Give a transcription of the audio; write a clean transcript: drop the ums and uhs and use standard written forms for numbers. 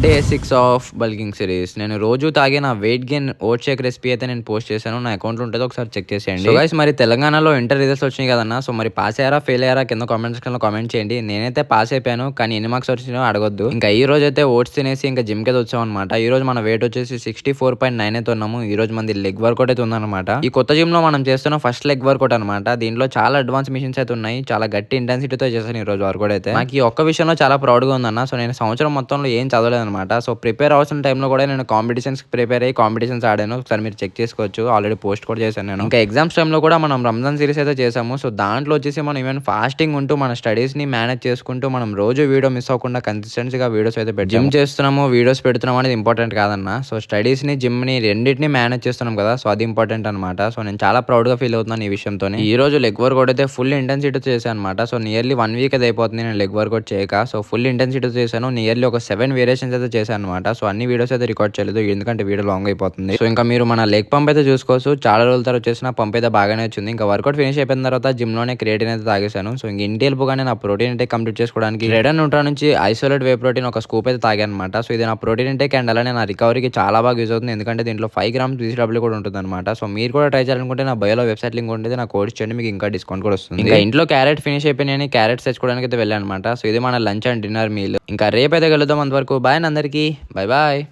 Day 6 of bulking series. నేను రోజు తాగే నా weight gain oat shake recipe అయితే నేను పోస్ట్ చేశాను. నా అకౌంట్లో ఉంటుందో ఒకసారి చెక్ చేసేయండి. సో గైస్, మరి తెలంగాణలో ఇంటర్ రిజల్ట్స్ వచ్చినాయి కదన్నా. సో మరి పాస్ అయ్యారా ఫెయిల్ అయ్యారా కింద కామెంట్ సెక్షన్లో కామెంట్ చేయండి. నేనైతే పాస్ అయిపోయాను, కానీ ఎన్ని మార్క్స్ వచ్చినాయో అడగొద్దు. ఇంకా ఈ రోజు అయితే ఓట్స్ తినేసి ఇంకా జిమ్ కి వచ్చాం అనమాట. ఈ రోజు మన వెయిట్ వచ్చేసి 64.9 అయితే ఉన్నాము. ఈ రోజు మంది లెగ్ వర్కౌట్ అయితే ఉందన్నమాట. ఈ కొత్త జిమ్ లో మనం చేస్తున్న ఫస్ట్ లెగ్ వర్కౌట్ అనమాట. దీంట్లో చాలా అడ్వాన్స్ మిషన్స్ అయితే ఉన్నాయి. చాలా గట్టి ఇంటెన్సిటీతో చేశాను ఈ రోజు వర్కౌట్ అయితే. నాకు ఈ ఒక్క విషయంలో చాలా ప్రౌడ్ గా ఉందన్న. సో నేను సంవత్సరం మొత్తంలో ఏం చదవలేదు అనమాట. సో ప్రిపేర్ అవసరం టైంలో కూడా నేను కాంపిటీషన్స్ ప్రిపేర్ అయ్యి కాంపిటీషన్స్ ఆడాను. ఒకసారి మీరు చెక్ చేసుకోవచ్చు. ఆల్రెడీ పోస్ట్ కూడా చేశాను నేను. ఇంకా ఎగ్జామ్స్ టైంలో కూడా మనం రంజాన్ సిరీస్ అయితే చేసాము. సో దాంట్లో వచ్చేసి మనం ఈవెన్ ఫాస్టింగ్ ఉంటూ మన స్టడీస్ ని మేనేజ్ చేసుకుంటూ మనం రోజు వీడియో మిస్ అవ్వకుండా కన్సిస్టెన్సీగా వీడియోస్ అయితే పెట్టి జిమ్ చేస్తున్నాము, వీడియోస్ పెడుతున్నాము అనేది ఇంపార్టెంట్ కాదన్న. సో స్టడీస్ ని జిమ్ ని రెండింటిని మేనేజ్ చేస్తున్నాం కదా. సో అది ఇంపార్టెంట్ అనమాట. సో నేను చాలా ప్రౌడ్ గా ఫీల్ అవుతున్నాను ఈ విషయంతో. ఈ రోజు లెగ్ వర్కౌట్ అయితే ఫుల్ ఇంటెన్సిటీ చేశాను అనమాట. సో నియర్లీ 1 వీక్ అయితే అయిపోతుంది నేను లెగ్ వర్కౌట్ చేయక. సో ఫుల్ ఇంటెన్సిటీ చేశాను. నియర్లీ ఒక 7 వేరియేషన్స్ అయితే చేశాను అనమాట. సో అన్ని వీడియోస్ అయితే రికార్డ్ చేయలేదు, ఎందుకంటే వీడియో లాంగ్ అయిపోతుంది. సో ఇంకా మీరు మన లెగ్ పంప్ అయితే చూసుకోవచ్చు. చాలా రోజుల తర్వాత చేసిన పంప్ అయితే బాగానే వచ్చింది. ఇంకా వర్కౌట్ ఫినిష్ అయిపోయిన తర్వాత జిమ్ లోనే క్రియేటిన్ అయితే తాగేశాను. సో ఇంక ఇంటి వెళ్ళిపోగానే నా ప్రోటీన్ ఇంటేక్ కంప్లీట్ చేసుకోవడానికి రెడ్ అండ్ న్యూట్రా నుంచి ఐసోలేట్ వే ప్రోటీన్ ఒక స్కూప్ అయితే తాగాను అనమాట. సో ఇది నా ప్రోటీన్ ఇంటేక్ అండ్ అలానే నా రికవరీకి చాలా బాగా యూజ్ అవుతుంది, ఎందుకంటే దీంట్లో 5 grams BCAA కూడా ఉంటుంది అనమాట. సో మీరు కూడా ట్రై చేయాలనుకుంటే నా బయోలో వెబ్సైట్ లింక్ ఉంటుంది, నా కోడ్ చేయండి, మీకు ఇంకా డిస్కౌంట్ కూడా వస్తుంది. ఇంకా ఇంట్లో క్యారెట్ ఫినిష్ అయిపోయినాయని క్యారెట్స్ తెచ్చుకోవడానికి అయితే వెళ్ళాను అనమాట. సో ఇది మన లంచ్ అండ్ డిన్నర్ మీల్. ఇంకా రేపు అయితే కలుద్దాం. అంతవరకు బాయ్ అందరికీ. Bye bye.